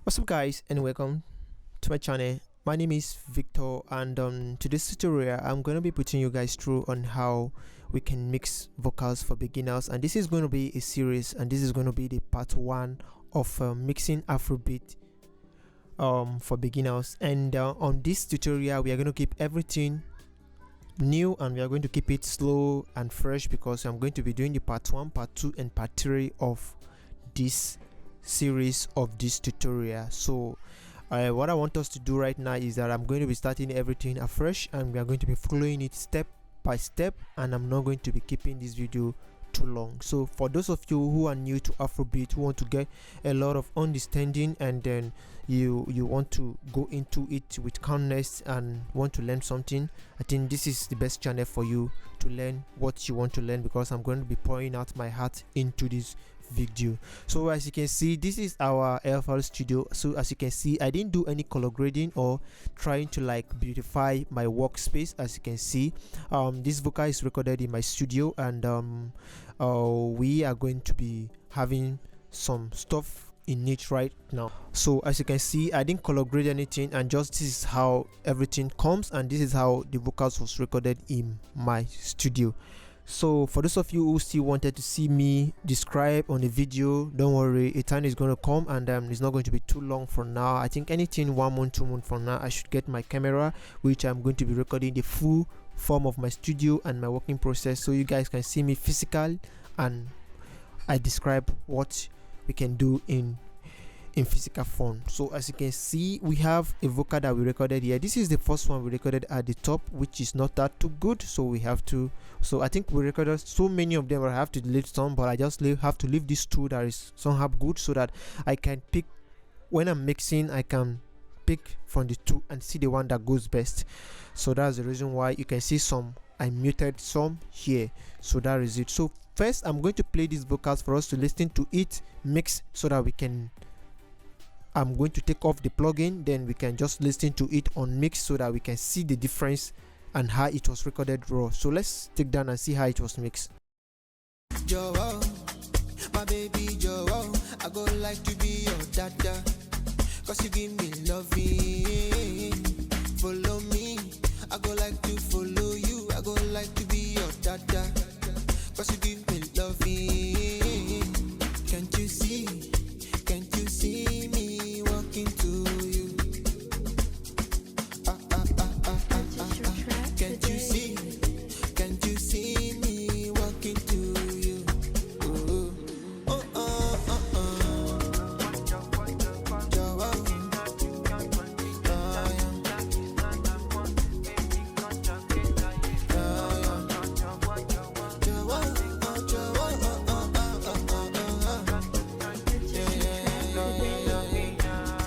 What's up guys and welcome to my channel. My name is Victor and today's tutorial I'm going to be putting you guys through on how we can mix vocals for beginners, and this is going to be a series, and this is going to be the part 1 of mixing Afrobeat for beginners. And on this tutorial we are going to keep everything new and we are going to keep it slow and fresh because I'm going to be doing the part 1, part 2 and part 3 of this series of this tutorial. So what I want us to do right now is that I'm going to be starting everything afresh and we are going to be following it step by step, and I'm not going to be keeping this video too long. So for those of you who are new to Afrobeat, who want to get a lot of understanding, and then you want to go into it with calmness and want to learn something, I think this is the best channel for you to learn what you want to learn, because I'm going to be pouring out my heart into this video. So as you can see, this is our flstudio. So as you can see, I didn't do any color grading or trying to like beautify my workspace. As you can see, this vocal is recorded in my studio, and we are going to be having some stuff in it right now. So as you can see, I didn't color grade anything, and just this is how everything comes, and this is how the vocals was recorded in my studio. So for those of you who still wanted to see me describe on the video, don't worry, a time is going to come, and it's not going to be too long from now. I think anything 1 month 2 months from now I should get my camera, which I'm going to be recording the full form of my studio and my working process, so you guys can see me physical and I describe what we can do in physical form. So as you can see, we have a vocal that we recorded here. This is the first one we recorded at the top, which is not that too good, so we have to, so I think we recorded so many of them, I have to delete some, but I just have to leave these two that is somehow good, so that I can pick when I'm mixing, I can pick from the two and see the one that goes best. So that's the reason why you can see some I muted some here. So that is it. So first I'm going to play these vocals for us to listen to it mix, so that we can, I'm going to take off the plugin, then we can just listen to it on mix so that we can see the difference and how it was recorded raw. So let's take down and see how it was mixed. Joe, my baby Joe, I go like to be your dada, cause you give me loving. Follow me, I go like to follow you, I go like to be your dada, cause you give me loving. Can't you see me walking to you? Can't you see me walking to you? Oh, oh, oh, oh, oh. Joe,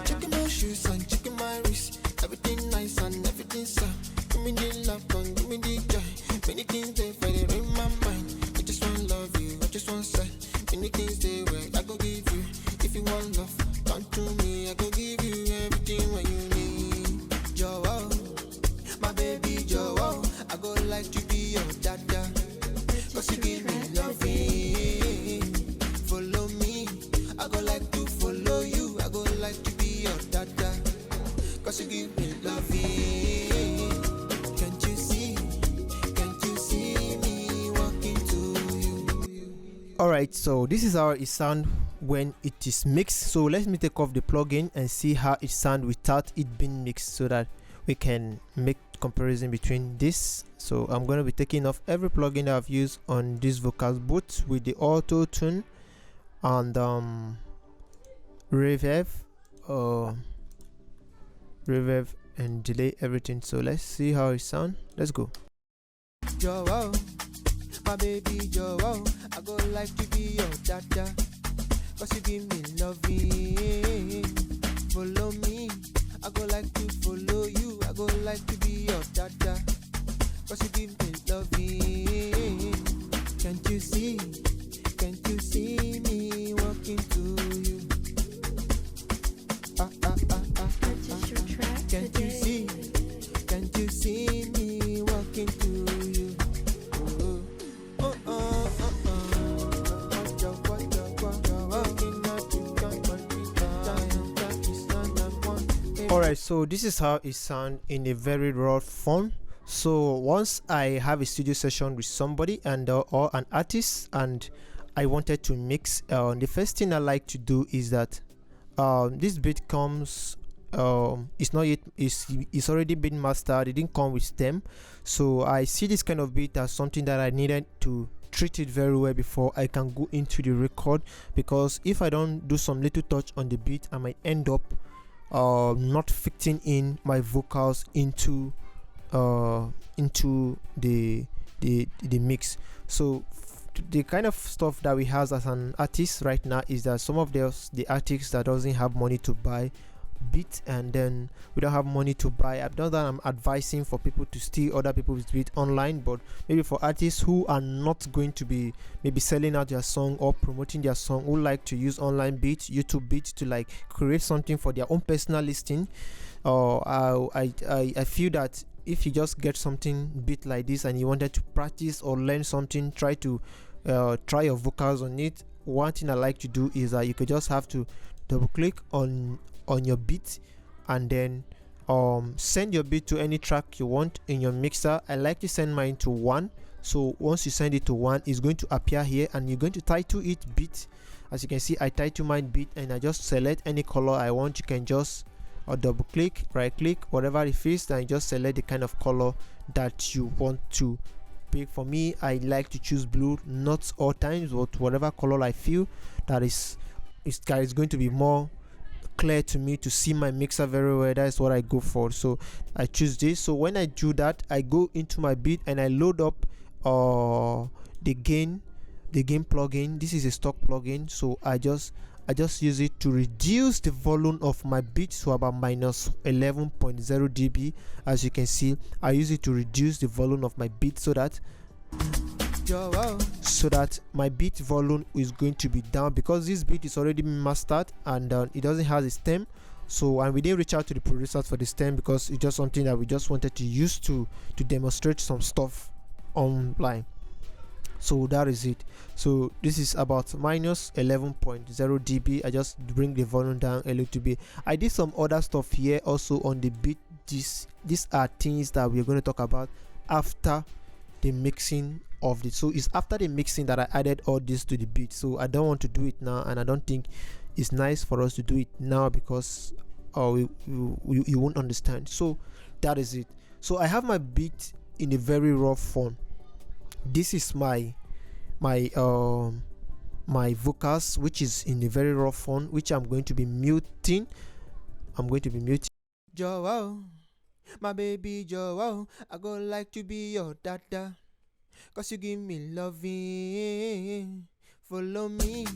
checking my shoes and checking my wrist, everything nice and everything so. Give me the love and give me the joy. Many things they faded in my mind. I just want love you, I just want say. Many things they were, I go give you. If you want love, come to me, I go give you everything what you need. Joe, my baby Joe, I go like to be your dada, cause you give me loving. Follow me, I go like to follow you, I go like to be your dada, cause you give me loving. Can't you see me walking to you? Alright, so this is how it sound when it is mixed. So let me take off the plugin and see how it sound without it being mixed, so that we can make comparison between this. So I'm going to be taking off every plugin that I've used on this vocals, both with the auto tune and reverb and delay everything. So let's see how it sound. Let's go. Joe, my baby Joe, I go like to be your dada, cause you give me loving. Follow me, I go like to follow you, I go like to be your dada, cause you give me loving. Can't you see me walking to you? Can't you see me walking to you? Oh, oh, oh, oh, oh. Alright, so this is how it sounds in a very raw form. So once I have a studio session with somebody and or an artist, and I wanted to mix, the first thing I like to do is that this beat comes, it's not yet, it's already been mastered, it didn't come with stem. So I see this kind of beat as something that I needed to treat it very well before I can go into the record, because if I don't do some little touch on the beat, I might end up not fitting in my vocals into the mix. So the kind of stuff that we have as an artist right now is that some of the artists that doesn't have money to buy beat, and then we don't have money to buy. I've done that. I'm advising for people to steal other people's beat online, but maybe for artists who are not going to be maybe selling out their song or promoting their song, who like to use online beats, YouTube beats, to like create something for their own personal listing, I feel that if you just get something beat like this and you wanted to practice or learn something, try your vocals on it. One thing I like to do is that you could just have to double click on your beat, and then send your beat to any track you want in your mixer. I like to send mine to 1. So once you send it to 1, it's going to appear here, and you're going to title it beat. As you can see, I title mine beat, and I just select any color I want. You can just double click, right click, whatever it is, and just select the kind of color that you want to pick. For me, I like to choose blue, not all times, but whatever color I feel that is going to be more clear to me to see my mixer very well. That's what I go for, so I choose this. So when I do that, I go into my beat and I load up the gain plugin. This is a stock plugin, so I just use it to reduce the volume of my beat to about minus 11.0 dB. As you can see, I use it to reduce the volume of my beat so that my beat volume is going to be down, because this beat is already mastered and it doesn't have a stem. So, and we didn't reach out to the producers for the stem because it's just something that we just wanted to use to demonstrate some stuff online. So that is it. So this is about minus 11.0 dB. I just bring the volume down a little bit. I did some other stuff here also on the beat. These are things that we're going to talk about after the mixing of it. So it's after the mixing that I added all this to the beat. So I don't want to do it now, and I don't think it's nice for us to do it now, because you won't understand. So that is it. So I have my beat in a very raw form. This is my vocals, which is in a very raw form, which I'm going to be muting. Joe, my baby Joe, I go like to be your dada, 'cause you give me loving. Follow me,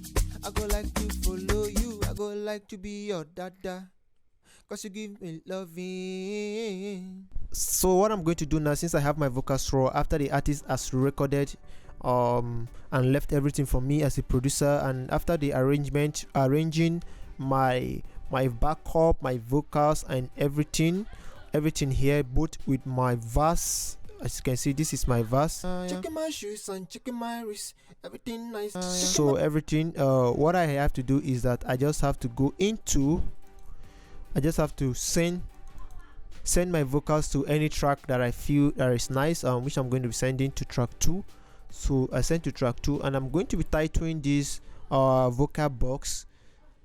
I go like to follow you. I go like to be your dada, 'cause you give me loving. So what I'm going to do now, since I have my vocals raw, after the artist has recorded and left everything for me as a producer, and after the arranging my backup, my vocals and everything here, both with my verse. As you can see, this is my verse. Checking my shoes and checking my wrist, everything nice. So everything, what I have to do is that I just have to send my vocals to any track that I feel that is nice, which I'm going to be sending to track 2. So I sent to track 2, and I'm going to be titling this vocal box.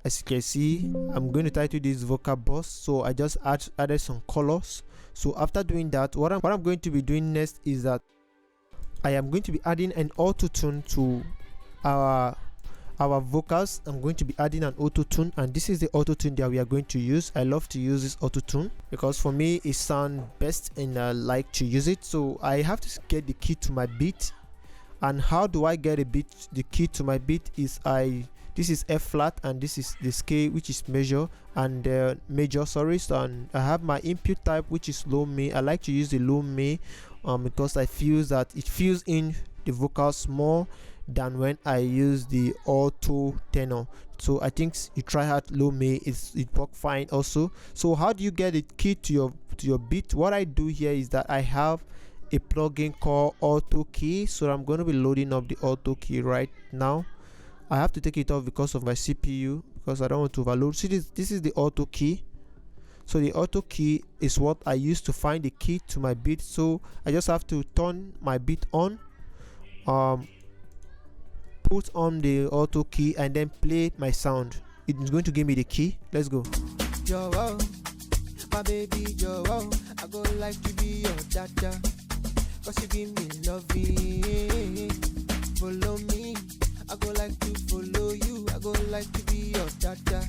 As you can see, I'm going to title this vocal box. So I just added some colors. So after doing that, what I'm going to be doing next is that I am going to be adding an auto tune to our vocals. I'm going to be adding an auto tune, and this is the auto tune that we are going to use. I love to use this auto tune because for me it sounds best, and I like to use it. So I have to get the key to my beat. And how do I get the key to my beat is this is F flat, and this is the scale, which is major, and major, sorry. So, and I have my input type, which is low mi. I like to use the low mi because I feel that it fills in the vocals more than when I use the auto tenor. So I think you try out low mi, it works fine also. So how do you get the key to your beat? What I do here is that I have a plugin called auto key. So I'm going to be loading up the auto key right now. I have to take it off because of my CPU, because I don't want to overload. See, this is the auto key. So the auto key is what I use to find the key to my beat. So I just have to turn my beat on, put on the auto key, and then play my sound. It's going to give me the key. Let's go. Joe, my baby Joe, I go like to be your dada, cause you give me loving. Follow me, I go like to follow you, I go like to be your dada,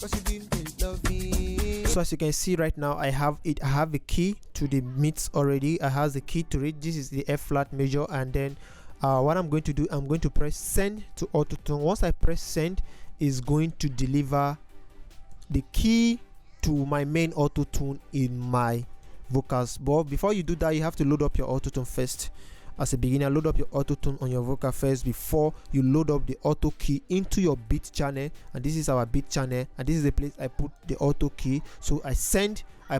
cause you give me loving. So as you can see right now, I have it. I have the key to the mids already. I have the key to it. This is the F flat major, and then what I'm going to do, I'm going to press send to auto tune. Once I press send, is going to deliver the key to my main auto tune in my vocals. But before you do that, you have to load up your auto tune first. As a beginner, load up your auto tune on your vocal first before you load up the auto key into your beat channel. And this is our beat channel, and this is the place I put the auto key. So I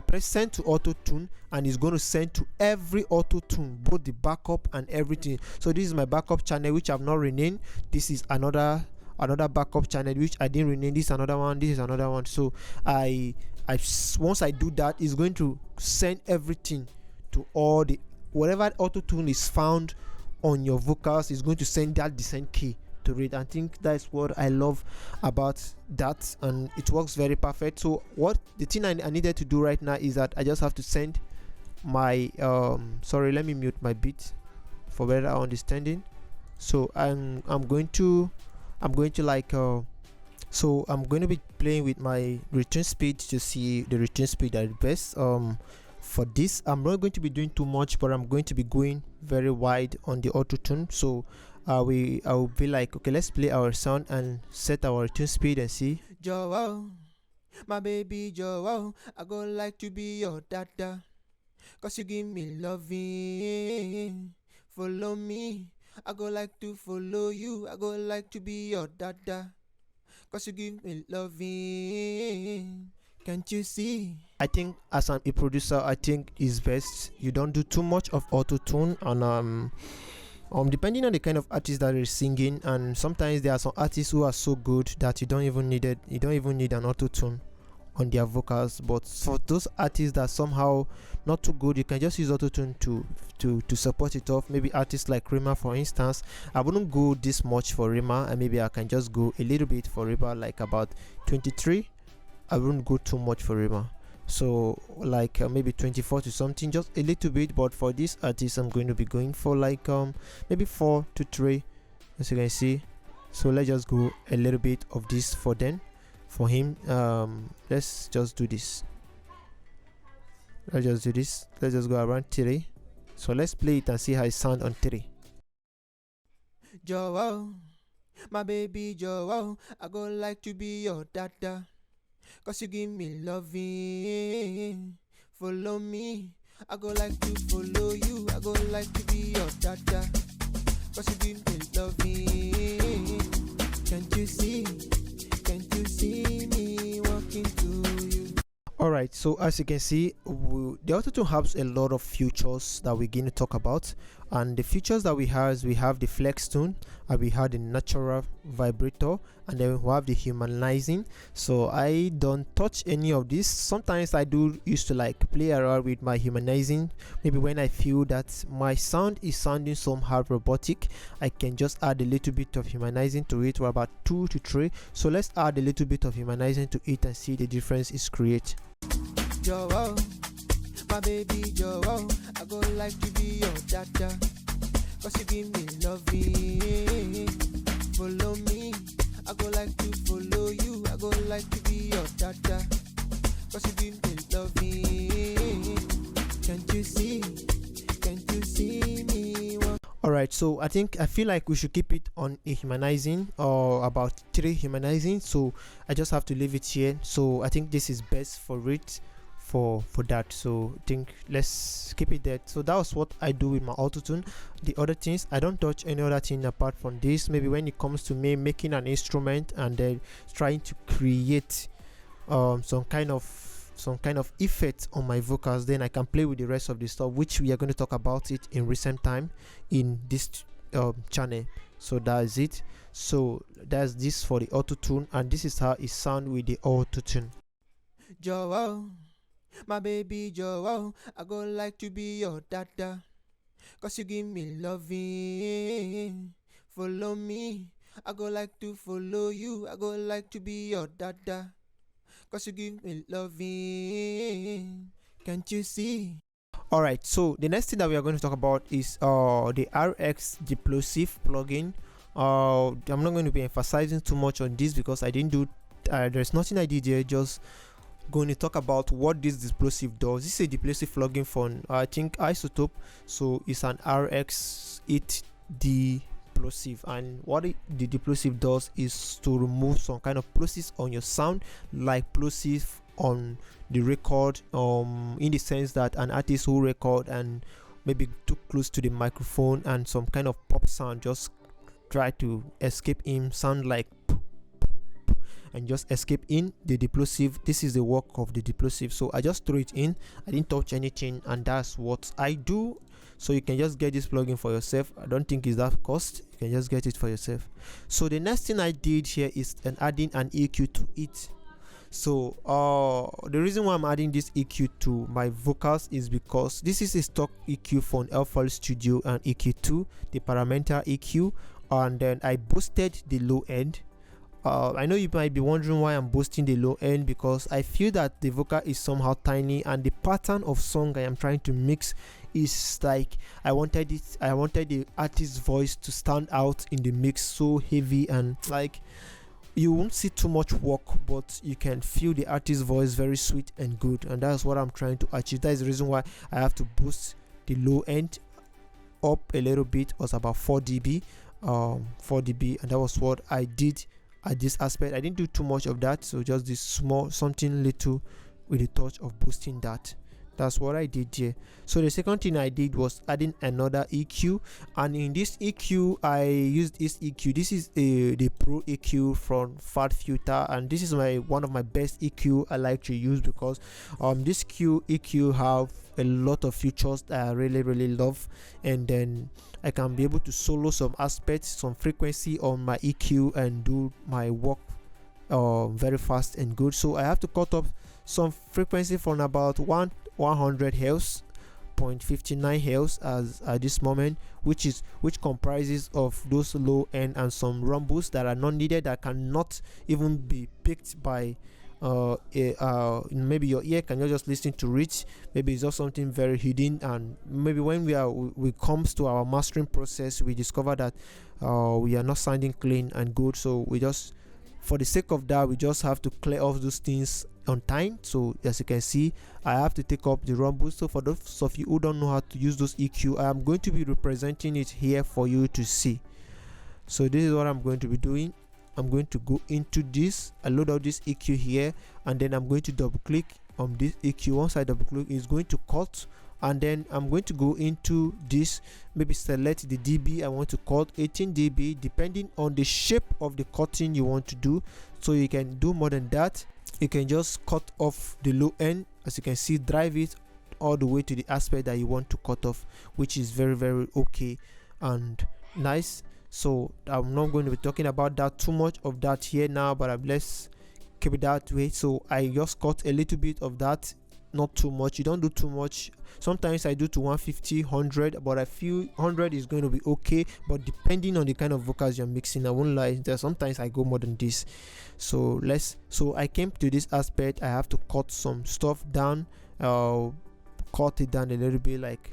press send to auto tune, and it's going to send to every auto tune, both the backup and everything. So this is my backup channel, which I've not renamed. This is another backup channel which I didn't rename. This is another one. This is another one. So once I do that, it's going to send everything to all the whatever auto tune is found on your vocals. Is going to send that descent key to it. I think that's what I love about that, and it works very perfect. So what the thing I needed to do right now is that I just have to send my sorry, let me mute my beat for better understanding. So I'm going to like so I'm going to be playing with my return speed to see the return speed at the best. For this, I'm not going to be doing too much, but I'm going to be going very wide on the auto tune. So I'll be like, okay, let's play our sound and set our return speed and see. Joe, my baby Joe, I go like to be your dada, cause you give me loving. Follow me, I go like to follow you, I go like to be your dada, cause you give me loving. Can't you see? I think as a producer, I think it's best you don't do too much of auto tune, and depending on the kind of artist that is singing, and sometimes there are some artists who are so good that you don't even need an auto tune on their vocals. But for those artists that somehow not too good, you can just use auto tune to support it off. Maybe artists like Rima, for instance. I wouldn't go this much for Rima, and maybe I can just go a little bit for Rima, like about 23. I wouldn't go too much for Rima, so like maybe 24 to something, just a little bit. But for this artist, I'm going to be going for like maybe 4 to 3, as you can see. So let's just go a little bit of this for him. Let's just do this. Let's just go around 3. So let's play it and see how it sounds on 3. Joe, my baby Joe, I go like to be your dada, cause you give me loving. Follow me, I go like to follow you, I go like to be your dada, cause you give me loving. Can't you see me walking to you? Alright, so as you can see, the auto-tune has a lot of features that we're going to talk about. And the features that we have is we have the flex tune, and we have the natural vibrator, and then we have the humanizing. So I don't touch any of this. Sometimes I do used to like play around with my humanizing. Maybe when I feel that my sound is sounding somehow robotic, I can just add a little bit of humanizing to it, or about 2 to 3. So let's add a little bit of humanizing to it and see the difference it's create. Joe, my baby Joe, I go like to be your dada, cause you give me loving. Follow me, I go like to follow you, I go like to be your dada, cause you give me loving. Can't you see me? Alright, so I feel like we should keep it on a humanizing, or about 3 humanizing. So I just have to leave it here. So I think this is best for it, for that. So I think let's keep it there. So that was what I do with my auto-tune. The other things, I don't touch any other thing apart from this. Maybe when it comes to me making an instrument and then trying to create some kind of effect on my vocals, then I can play with the rest of the stuff, which we are going to talk about it in recent time in this channel. So that is it. So that's this for the auto-tune, and this is how it sound with the auto-tune. Joe, my baby Joe, I go like to be your dada. Cause you give me loving. Follow me. I go like to follow you. I go like to be your dada. Cause you give me loving. Can't you see? Alright, so the next thing that we are going to talk about is the RX Deplosive plugin. I'm not going to be emphasizing too much on this because I didn't do there's nothing I did here, just going to talk about what this Deplosive does. This is a Deplosive plugin for I think Isotope, so it's an RX 8 Deplosive, and what the Deplosive does is to remove some kind of plosives on your sound, like plosive on the record, in the sense that an artist who record and maybe too close to the microphone and some kind of pop sound just try to escape him, sound like, and just escape in the Deplosive. This is the work of the Deplosive, so I just threw it in, I didn't touch anything, and that's what I do. So you can just get this plugin for yourself. I don't think it's that cost, you can just get it for yourself. So the next thing I did here is adding an EQ to it. So the reason why I'm adding this EQ to my vocals is because this is a stock EQ from flstudio and EQ2, the parameter EQ, and then I boosted the low end. I know you might be wondering why I'm boosting the low end, because I feel that the vocal is somehow tiny and the pattern of song I am trying to mix is like I wanted the artist's voice to stand out in the mix, so heavy, and like you won't see too much work, but you can feel the artist's voice very sweet and good, and that's what I'm trying to achieve. That is the reason why I have to boost the low end up a little bit. It was about 4 dB, and that was what I did at this aspect. I didn't do too much of that, so just this small something little with a touch of boosting that. That's what I did here. So the second thing I did was adding another EQ, and in this EQ I used this EQ. This is the Pro EQ from Fat Filter, and this is one of my best EQ I like to use, because this EQ have a lot of features that I really love, and then I can be able to solo some aspects, some frequency on my EQ, and do my work very fast and good. So I have to cut off some frequency from about 100 Hz, 0.59 Hz as at this moment, which comprises of those low end and some rumbles that are not needed, that cannot even be picked by maybe your ear can just listen to it. Maybe it's just something very hidden, and maybe when we comes to our mastering process, we discover that we are not sounding clean and good. So we just, for the sake of that, we just have to clear off those things on time. So as you can see, I have to take up the rumble. So for those of you who don't know how to use those EQ, I am going to be representing it here for you to see. So this is what I'm going to be doing. I'm going to go into this, I load out this EQ here, and then I'm going to double click on this EQ. Once I double click, it's going to cut, and then I'm going to go into this, maybe select the dB I want to cut, 18 dB, depending on the shape of the cutting you want to do. So you can do more than that. You can just cut off the low end, as you can see, drive it all the way to the aspect that you want to cut off, which is very okay and nice. So I'm not going to be talking about that too much of that here now, but let's keep it that way. So I just cut a little bit of that, not too much. You don't do too much. Sometimes I do to 150, 100, but I feel 100 is going to be okay, but depending on the kind of vocals you're mixing, I won't lie, there sometimes I go more than this. So I came to this aspect, I have to cut some stuff down, cut it down a little bit, like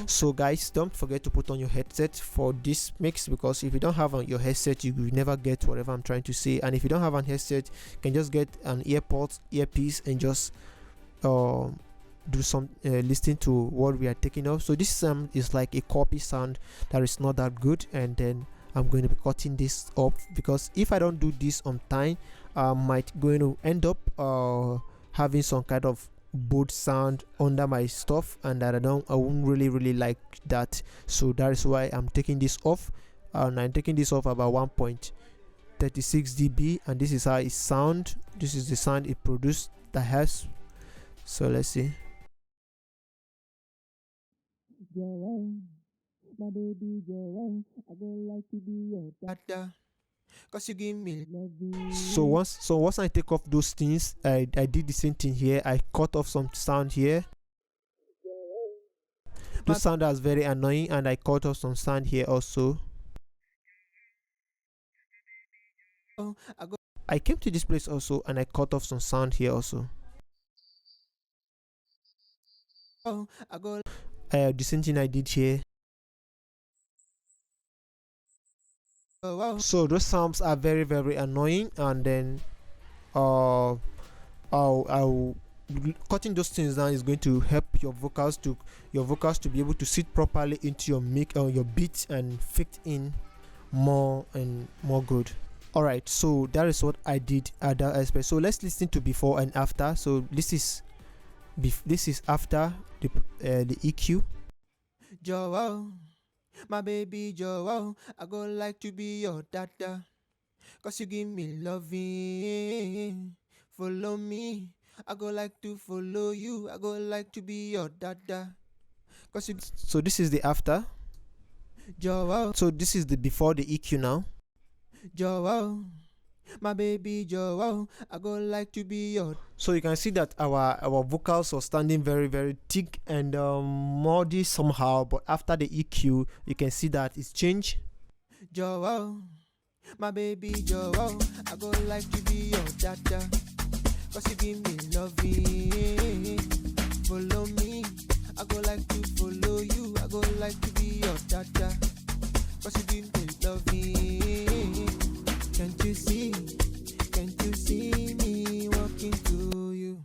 so guys, don't forget to put on your headset for this mix, because if you don't have on your headset, you will never get whatever I'm trying to say. And if you don't have an headset, you can just get an earpiece and just do some listening to what we are taking off. So this sound is like a copy sound that is not that good, and then I'm going to be cutting this up, because if I don't do this on time, I might going to end up having some kind of board sound under my stuff, and that I won't really like that. So that is why I'm taking this off, and I'm taking this off about 1.36 dB, and this is how it sound. This is the sound it produced that has. So let's see. My baby, I go like to be your dada. Cause you give me So once I take off those things, I did the same thing here. I cut off some sound here. Those sound that's very annoying, and I cut off some sound here also. I go I came to this place also, and I cut off some sound here also. I go The same thing I did here. So those sounds are very very annoying, and then I'll cutting those things down is going to help your vocals to be able to sit properly into your mic or your beat and fit in more and more good. All right, so that is what I did at that aspect. So let's listen to before and after. So this is after the EQ. Joe, my baby Joe, I go like to be your dada. Cause you give me loving. Follow me. I go like to follow you. I go like to be your dada. Cause you So this is the after. Joe, So this is the before the EQ now. Joe, my baby Joe, I go like to be your. So you can see that our vocals are standing very very thick and muddy somehow, but after the EQ you can see that it's changed. Joe, my baby Joe, I go like to be your dada. Cause you give me loving. Follow me. I go like to follow you. I go like to be your dada. Cause you give me loving. Can't you see? Can't you see me walking to you?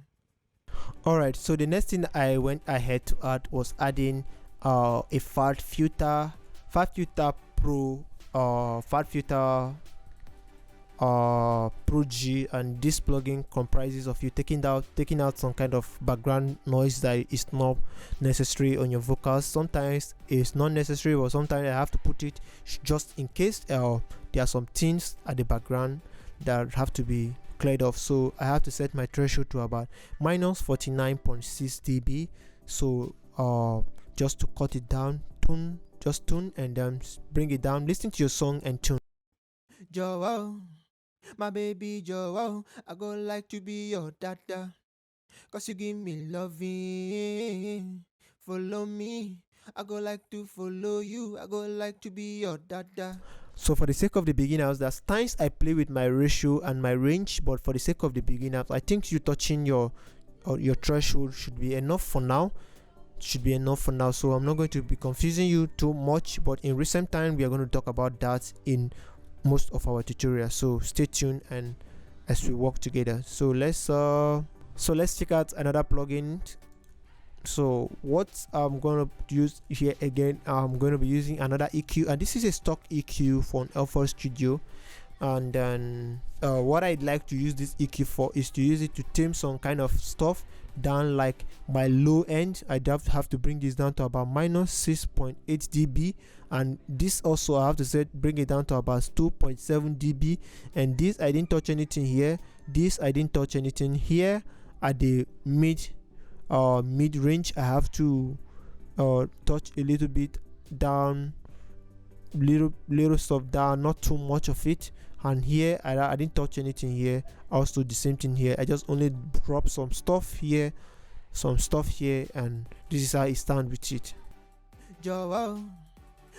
Alright, so the next thing I went ahead to add was adding a fat filter pro fat filter Pro G, and this plugin comprises of you taking out some kind of background noise that is not necessary on your vocals. Sometimes it's not necessary, but sometimes I have to put it just in case there are some things at the background that have to be cleared off. So I have to set my threshold to about minus 49.6 dB. So just to cut it down, tune and then bring it down, listen to your song and tune. Joe, my baby Joe, I go like to be your dada. Cause you give me loving. Follow me. I go like to follow you. I go like to be your dada. So for the sake of the beginners, there's times I play with my ratio and my range, but for the sake of the beginners, I think you touching your threshold should be enough for now. So I'm not going to be confusing you too much, but in recent time we are going to talk about that in most of our tutorials. So stay tuned and as we work together. So let's check out another plugin. So what I'm gonna use here again, I'm going to be using another EQ, and this is a stock EQ from flstudio. And then what I'd like to use this EQ for is to use it to tame some kind of stuff down, like my low end. I'd have to bring this down to about minus 6.8 dB, and this also I have to bring it down to about 2.7 dB. And this I didn't touch anything here, this I didn't touch anything here. At the mid range I have to touch a little bit down, little stuff down, not too much of it. And here I didn't touch anything here. Also the same thing here, I just only drop some stuff here, and this is how it stand with it. Joe,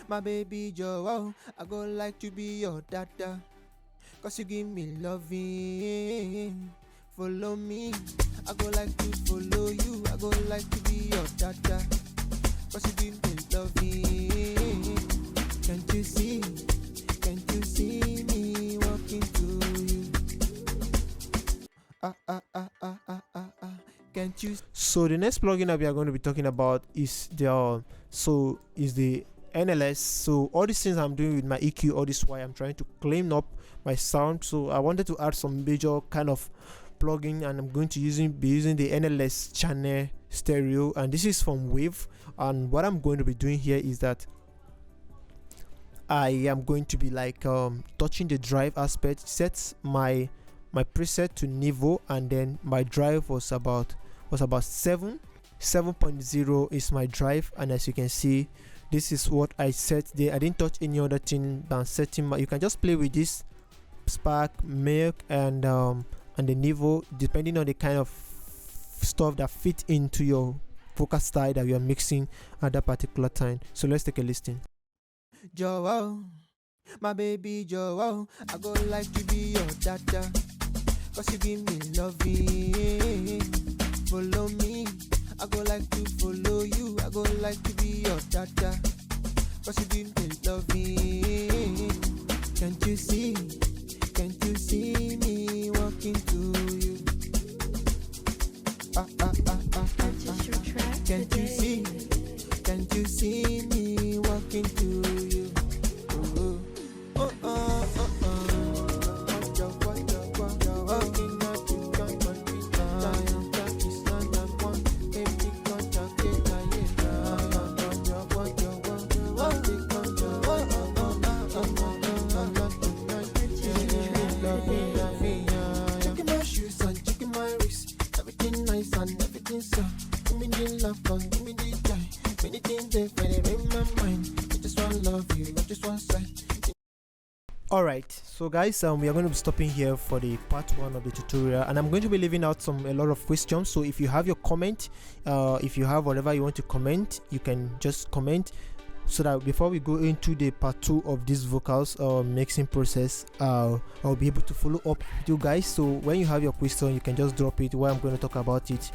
my baby Joe, I go like to be your dada. Cause you give me loving. Follow me. I go like to follow you. I go like to be your dada. Cause you give me loving. Can't you see? Can't you see me walking to you? Can't you? So the next plugin that we are going to be talking about is the NLS. So all these things I'm doing with my EQ, all this why I'm trying to clean up my sound. So I wanted to add some major kind of plugin, and I'm going to be using the NLS channel stereo, and this is from Wave. And what I'm going to be doing here is that I am going to be like touching the drive aspect, sets my preset to Niveau, and then my drive was about 7.0 is my drive. And as you can see, this is what I set there. I didn't touch any other thing than setting you can just play with this spark, milk, and the niveau, depending on the kind of stuff that fit into your vocal style that you are mixing at that particular time. So let's take a listen. Joe, my baby Joe, I go like to be your dada, cause you give me loving. Follow me, I go like to follow you. I go like to be your dada, cause you give me loving. Can't you see me walking to you? Can't you see me walking to you? Alright, so guys, we are going to be stopping here for the part 1 of the tutorial, and I'm going to be leaving out a lot of questions. So if you have your comment, if you have whatever you want to comment, you can just comment, so that before we go into the part 2 of this vocals mixing process, I'll be able to follow up with you guys. So when you have your question, you can just drop it, where I'm going to talk about it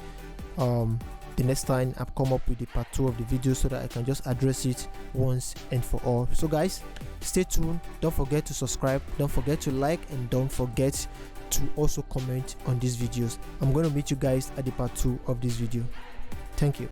the next time I've come up with the part 2 of the video, so that I can just address it once and for all. So guys, stay tuned, don't forget to subscribe, don't forget to like, and don't forget to also comment on these videos. I'm going to meet you guys at the part 2 of this video. Thank you.